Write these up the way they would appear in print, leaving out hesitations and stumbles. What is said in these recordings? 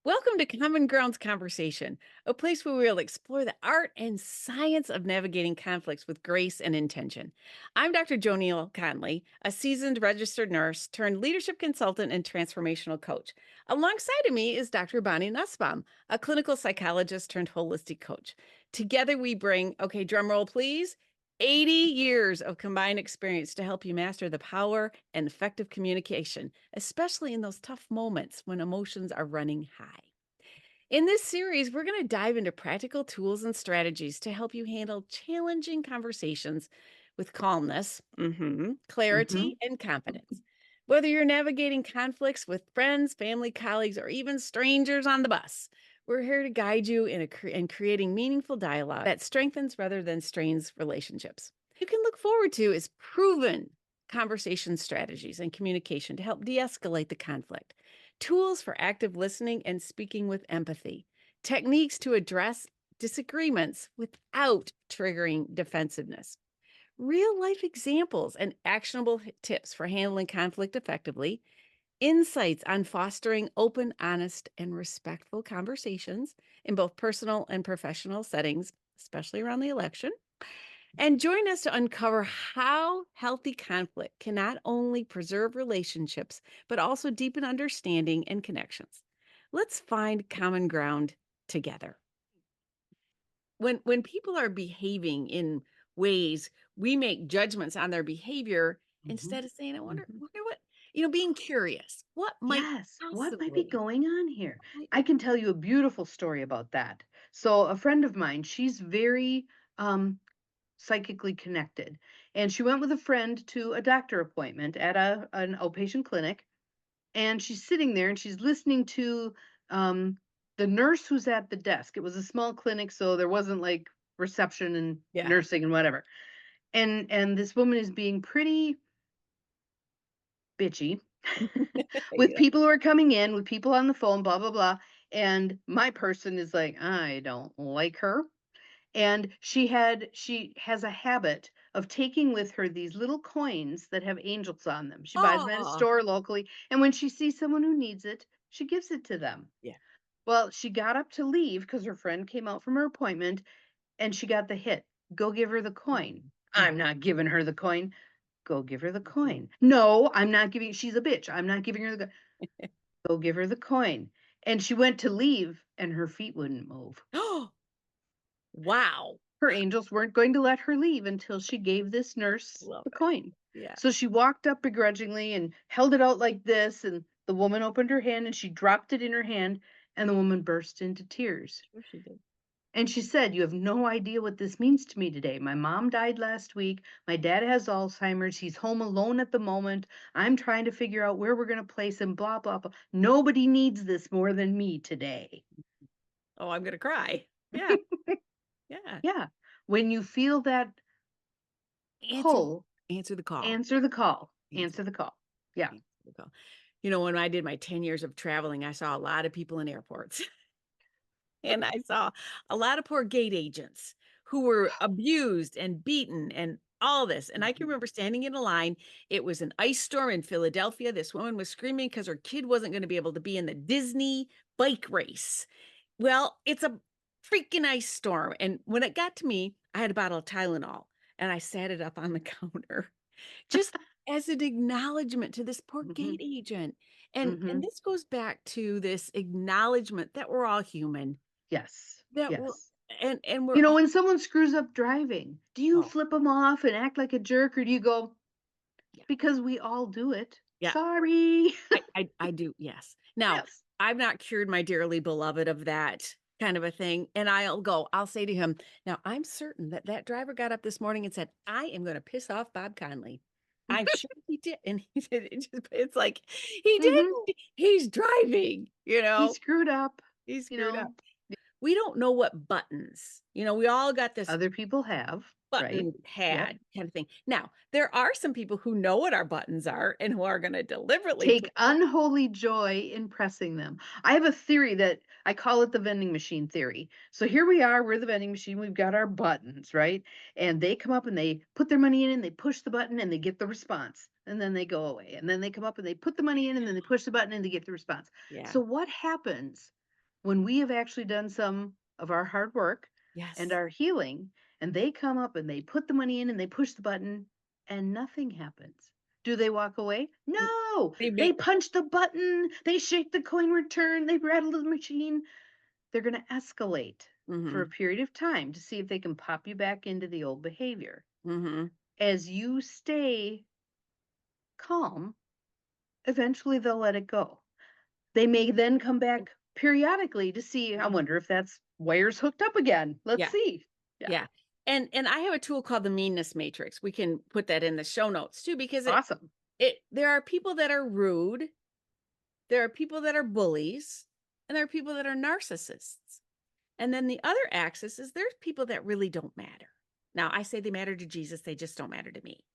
Welcome to Common Grounds Conversation, a place where we'll explore the art and science of navigating conflicts with grace and intention. I'm Dr. JoNeil Conley, a seasoned registered nurse turned leadership consultant and transformational coach. Alongside of me is Dr. Bonnie Nussbaum, a clinical psychologist turned holistic coach. Together we bring, okay, drum roll please, 80 years of combined experience to help you master the power and effective communication, especially in those tough moments when emotions are running high. In this series, we're going to dive into practical tools and strategies to help you handle challenging conversations with calmness, Mhm. clarity, and confidence. Whether you're navigating conflicts with friends, family, colleagues, or even strangers on the bus, we're here to guide you in creating meaningful dialogue that strengthens rather than strains relationships. You can look forward to is proven conversation strategies and communication to help de escalate the conflict, tools for active listening and speaking with empathy, techniques to address disagreements without triggering defensiveness, real life examples and actionable tips for handling conflict effectively, insights on fostering open, honest, and respectful conversations in both personal and professional settings, especially around the election. And join us to uncover how healthy conflict can not only preserve relationships, but also deepen understanding and connections. Let's find common ground together. When people are behaving in ways, we make judgments on their behavior Mhm. instead of saying, Mhm. wonder what, being curious. What might Yes, what might be possibly going on here? might I can tell you a beautiful story about that. So a friend of mine, she's very um psychically connected, and she went with a friend to a doctor appointment at an outpatient clinic, and she's sitting there and she's listening to um the nurse who's at the desk. It was a small clinic, so there wasn't like reception and yeah. nursing and whatever. And this woman is being pretty bitchy with Yeah. people who are coming in, with people on the phone, blah, blah, blah. And my person is like, I don't like her. And she has a habit of taking with her these little coins that have angels on them. She buys them at a Oh, store locally. And when she sees someone who needs it, she gives it to them. yeah. Well, she got up to leave because her friend came out from her appointment and she got the hit. Go give her the coin. Mhm. I'm not giving her the coin. Go give her the coin. No, I'm not giving, she's a bitch. I'm not giving her the Go give her the coin. And she went to leave and her feet wouldn't move. Oh, wow. Her angels weren't going to let her leave until she gave this nurse Love the it. coin. Yeah. So she walked up begrudgingly and held it out like this. And the woman opened her hand and she dropped it in her hand. And the woman burst into tears. Sure she did. And she said, "You have no idea what this means to me today. My mom died last week. My dad has Alzheimer's. He's home alone at the moment. I'm trying to figure out where we're going to place him, blah, blah, blah. Nobody needs this more than me today." Oh, I'm gonna cry. Yeah, yeah. Yeah. When you feel that Answer pull, answer the call. answer the call. Answer Answer the call. Yeah. answer the call. When I did my 10 years of traveling, I saw a lot of people in airports, and I saw a lot of poor gate agents who were abused and beaten and all this, and I can Mhm. remember standing in a line. It was an ice storm in Philadelphia. This woman was screaming because her kid wasn't gonna be able to be in the Disney bike race. Well, it's a freaking ice storm, and when it got to me, I had a bottle of Tylenol, and I sat it up on the counter just as an acknowledgement to this poor gate Mhm. agent, and Mhm. this goes back to this acknowledgement that we're all human, Yes. that we're Yes. and we're You know, all when someone screws up driving, do you oh, flip them off and act like a jerk, or do you go, yeah, because we all do it? yeah, Sorry. I do, yes. Now, Yes. I've not cured my dearly beloved of that kind of a thing, and I'll say to him, "Now, I'm certain that that driver got up this morning and said, 'I am gonna piss off Bob Conley.' I'm sure he did," and he said, it's like, "He Mhm. didn't, he's driving," He screwed up, he you screwed up. know? We don't know what buttons, we all got this Other people have, right? button Yep. pad kind of thing. Now, there are some people who know what our buttons are and who are gonna deliberately Take push it. unholy joy in pressing them. I have a theory that I call it the vending machine theory. So here we are, we're the vending machine, we've got our buttons, right? And they come up and they put their money in and they push the button and they get the response. And then they go away. And then they come up and they put the money in and then they push the button and they get the response. Yeah. So what happens? when we have actually done some of our hard work and Yes. our healing, and they come up and they put the money in and they push the button and nothing happens. Do they walk away? Mm, No. they They make punch the button, they shake the coin return, they rattle the machine. They're going to escalate for a mhm, period of time to see if they can pop you back into the old behavior. mhm. As you stay calm, eventually they'll let it go. They may then come back periodically to see, I wonder if that's wires hooked up again. Let's Yeah, see. Yeah. yeah. And I have a tool called the Meanness Matrix. We can put that in the show notes too because Awesome. it there are people that are rude, there are people that are bullies, and there are people that are narcissists. And then the other axis is there's people that really don't matter. Now, I say they matter to Jesus, they just don't matter to me.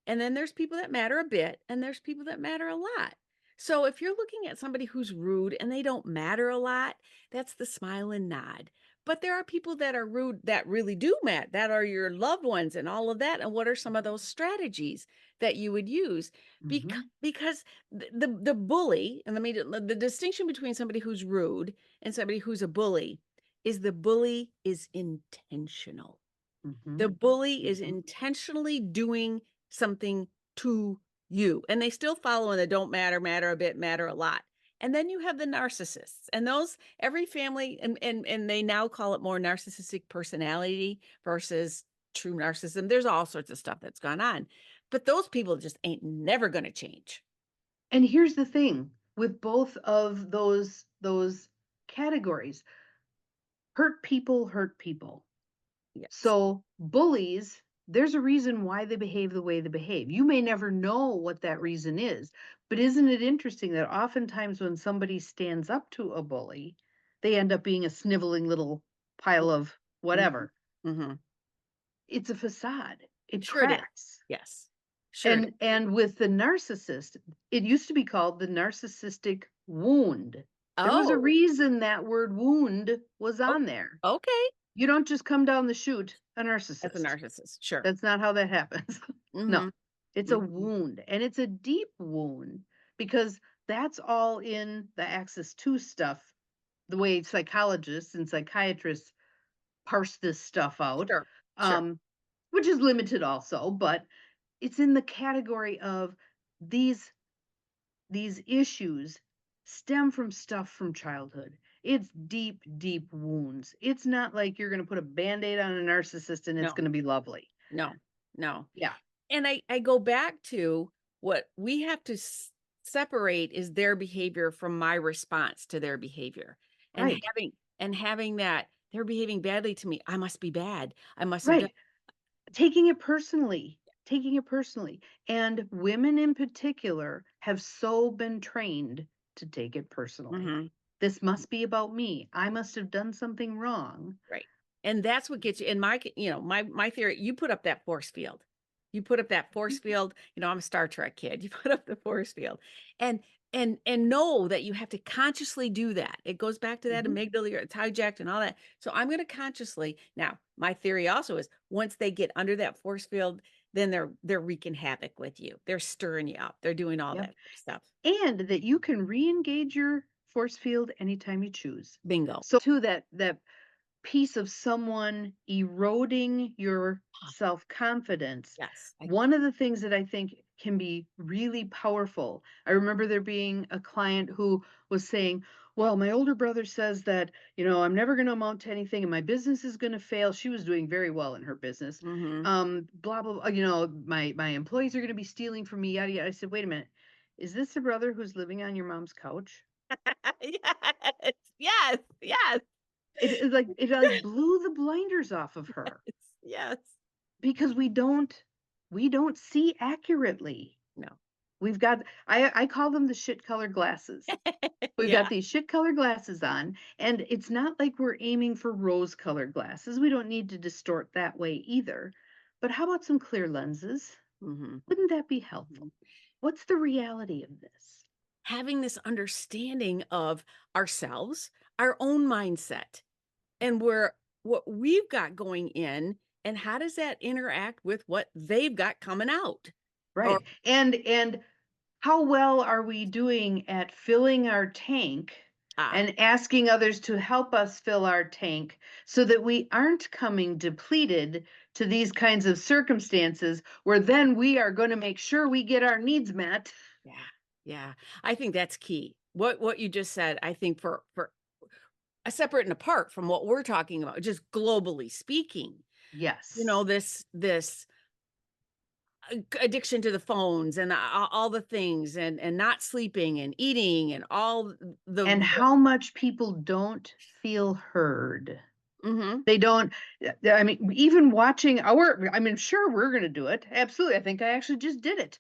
And then there's people that matter a bit, and there's people that matter a lot. So if you're looking at somebody who's rude and they don't matter a lot, that's the smile and nod. But there are people that are rude that really do matter, that are your loved ones and all of that. And what are some of those strategies that you would use? Hmm. Because the bully, and the distinction between somebody who's rude and somebody who's a bully is the bully is intentional. Hmm. The bully is Hmm. intentionally doing something to you, and they still follow in the don't matter, matter a bit, matter a lot. And then you have the narcissists, and those every family and they now call it more narcissistic personality versus true narcissism. There's all sorts of stuff that's gone on, but those people just ain't never going to change. And here's the thing with both of those categories, hurt people hurt people. Yes. So bullies, there's a reason why they behave the way they behave. You may never know what that reason is, but isn't it interesting that oftentimes when somebody stands up to a bully, they end up being a sniveling little pile of Mm-hmm. whatever. Mm-hmm. It's a facade. It Sure it is. cracks. Yes. Sure it is. And with the narcissist, it used to be called the narcissistic wound. There was a Oh, reason that word wound was oh, on there. okay. You don't just come down the chute a That's a narcissist. narcissist. Sure. That's not how that happens. No, Mm-hmm. it's a Mm-hmm. wound, and it's a deep wound because that's all in the Axis 2 stuff, the way psychologists and psychiatrists parse this stuff out, Sure. Sure. um, which is limited also, but it's in the category of these these issues stem from stuff from childhood. It's deep, deep wounds. It's not like you're going to put a band-aid on a narcissist and it's No. going to be lovely. No, no. Yeah, And I go back to what we have to separate is their behavior from my response to their behavior. And right. having that they're behaving badly to me. I must be bad. I must have done. Right. Taking it personally, taking it personally. And women in particular have so been trained to take it personally. Mhm. This must be about me. I must have done something wrong. Right. And that's what gets you in my theory, you put up that force field. You put up that force field, I'm a Star Trek kid. You put up the force field. And and know that you have to consciously do that. It goes back to that Mhm. amygdala, it's hijacked and all that. So I'm going to consciously now, my theory also is once they get under that force field, then they're wreaking havoc with you. They're stirring you up. They're doing all Yep. that stuff. And that you can re-engage your force field anytime you choose. Bingo. So to that piece of someone eroding your Ah, self-confidence, yes. one of the things that I think can be really powerful, I remember there being a client who was saying, well, my older brother says that, I'm never going to amount to anything and my business is going to fail. She was doing very well in her business. Mm-hmm. Blah, blah, blah, my employees are going to be stealing from me, yada, yada. I said, wait a minute. Is this the brother who's living on your mom's couch? Yes. Yes. Yes. It like blew the blinders off of her Yes. because we don't see accurately. No. We've got I call them the shit color glasses. We've Yeah. got these shit color glasses on, and it's not like we're aiming for rose colored glasses. We don't need to distort that way either. But how about some clear lenses? Mhm. Wouldn't that be helpful? Mhm. What's the reality of this? Having this understanding of ourselves, our own mindset, and what we've got going in, and how does that interact with what they've got coming out? Or Right. And how well are we doing at filling our tank Ah, and asking others to help us fill our tank so that we aren't coming depleted to these kinds of circumstances where then we are going to make sure we get our needs met. yeah, yeah. I think that's key. What you just said, I think for separate and apart from what we're talking about, just globally speaking, Yes. this addiction to the phones and all the things and not sleeping and eating and all And the how much people don't feel heard. mhm, They don't, I mean, even watching our, I mean, sure, we're going to do it. Absolutely. I think I actually just did it.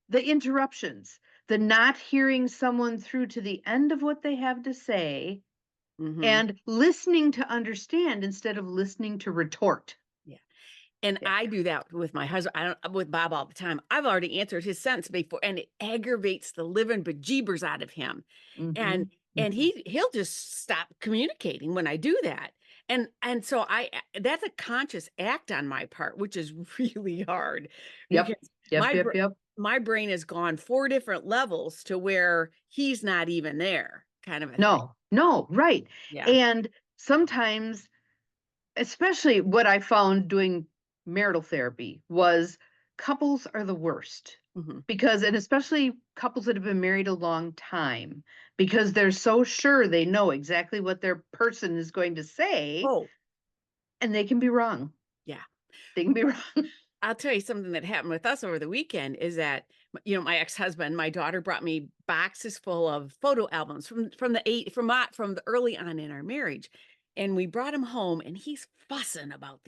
The interruptions, the not hearing someone through to the end of what they have to say mhm, and listening to understand instead of listening to retort. yeah. And Yeah. I do that with my husband. I don't with Bob all the time. I've already answered his sentence before, and it aggravates the living bejeebers out of him. And Mhm. and Mhm. he'll just stop communicating when I do that. And so that's a conscious act on my part, which is really hard Yep. because Yep. my Yep. Yep. my brain has gone 4 different levels to where he's not even there, kind of a thing. No, no, right. Yeah. And sometimes, especially what I found doing marital therapy was couples are the worst Mhm. because, and especially couples that have been married a long time, because they're so sure they know exactly what their person is going to say, Oh, and they can be wrong. yeah. They can be wrong. I'll tell you something that happened with us over the weekend is that, my ex-husband, my daughter brought me boxes full of photo albums from the early on in our marriage. And we brought him home and he's fussing about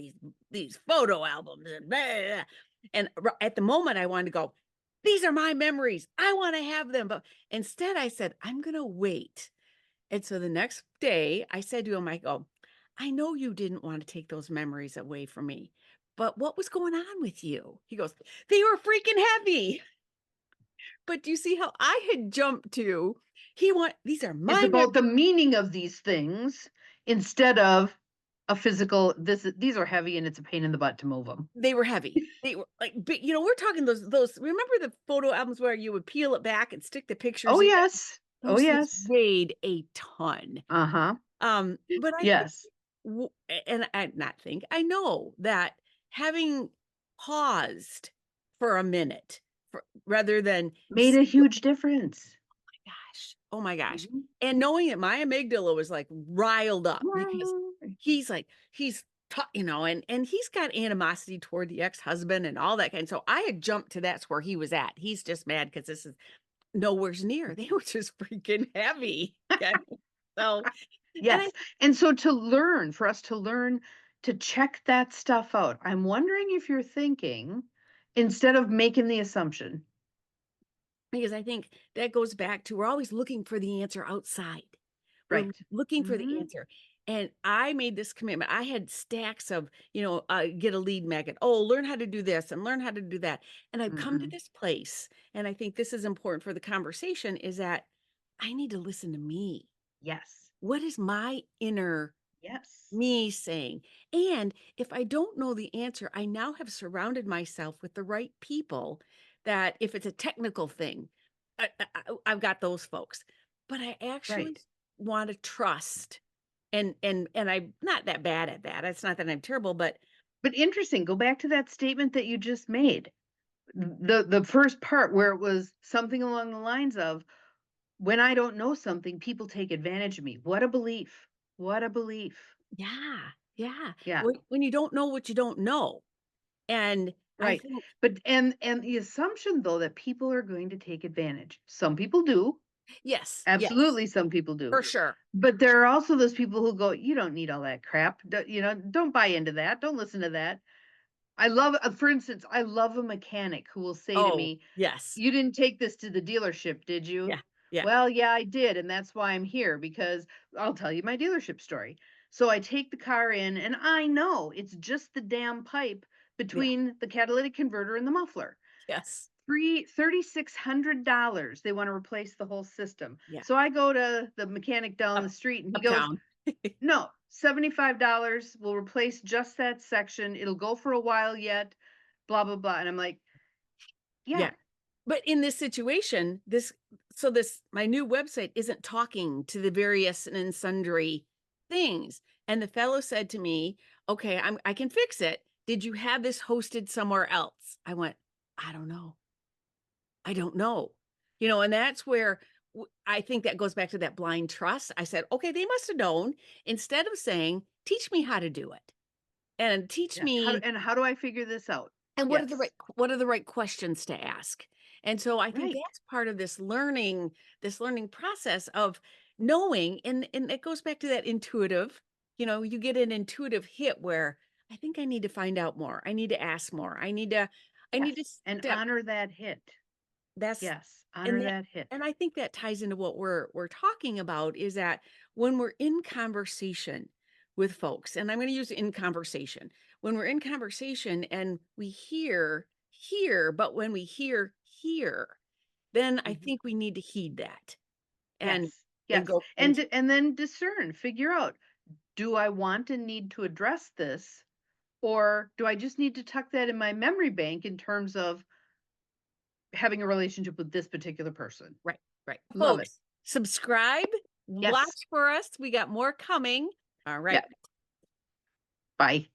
these photo albums and blah, blah, blah. And at the moment I wanted to go, these are my memories. I want to have them. But instead I said, I'm gonna wait. And so the next day, I said to him, I go, I know you didn't want to take those memories away from me, but what was going on with you? He goes, they were freaking heavy. But do you see how I had jumped to, these are It's my about the memories. meaning of these things instead of a physical, these are heavy and it's a pain in the butt to move them. They were heavy. They were like, but we're talking remember the photo albums where you would peel it back and stick the pictures Oh, in? yes. Oh, Those things yes. weighed a ton. Uh-huh. But I think Yes. and I not think, I know that having paused for a minute rather than Made a huge difference. gosh, oh my gosh. Mhm. And knowing that my amygdala was like riled up because Right. and he's got animosity toward the ex-husband and all that kind. So I had jumped to that's where he was at. He's just mad because this is nowhere's near. They were just freaking heavy. Okay. So, and I Yes. And so to learn, for us to learn to check that stuff out, I'm wondering if you're thinking instead of making the assumption. because I think that goes back to we're always looking for the answer outside. We're Right. looking for the Mhm. answer. And I made this commitment. I had stacks of, get a lead magnet. Oh, learn how to do this and learn how to do that. And I've come to Mhm. this place, and I think this is important for the conversation, is that I need to listen to me. Yes. What is my inner Yes. me saying? And if I don't know the answer, I now have surrounded myself with the right people that if it's a technical thing, I've got those folks. But I actually Right. want to trust and I'm not that bad at that. It's not that I'm terrible, but But interesting, go back to that statement that you just made. The first part where it was something along the lines of, when I don't know something, people take advantage of me. What a belief. What a belief. yeah, yeah. Yeah. When you don't know what you don't know. And I Right. think, But and the assumption though that people are going to take advantage. Some people do. yes, yes, Absolutely some people do. for sure. But there are also those people who go, you don't need all that crap. Don't buy into that. Don't listen to that. I love, for instance, I love a mechanic who will say to Oh, me, yes. "You didn't take this to the dealership, did you?" Yeah, yeah, "Well, yeah, I did, and that's why I'm here because I'll tell you my dealership story." So I take the car in, and I know it's just the damn pipe yeah, between the catalytic converter and the muffler. yes, $3600. They want to replace the whole system. yeah. So I go to the mechanic down the Up street, and he goes, uptown. no, $75 will replace just that section. It'll go for a while yet, blah, blah, blah. And I'm like, yeah, Yeah. But in this situation, so this my new website isn't talking to the various and sundry things. And the fellow said to me, "Okay, I can fix it. Did you have this hosted somewhere else?" I went, "I don't know. I don't know." And that's where I think that goes back to that blind trust. I said, "Okay, they must have known." Instead of saying, "Teach me how to do it and teach Yes. me How do I figure this out? and Yes. what are the right questions to ask?" And so I think Right. that's part of this learning process of knowing, and it goes back to that intuitive, you get an intuitive hit where I think I need to find out more. I need to ask more. I need to Yes. And step honor that hit. that's Yes. and Honor that that hit. and I think that ties into what we're talking about is that when we're in conversation with folks, and I'm going to use in conversation, when we're in conversation and we hear, but when we hear, then I Mhm. think we need to heed that and Yes. and Yes. go into And then discern, figure out, do I want and need to address this? Or do I just need to tuck that in my memory bank in terms of having a relationship with this particular person? right, right. Love it. Folks, subscribe, Yes. watch for us. We got more coming. All Yeah. right. Bye.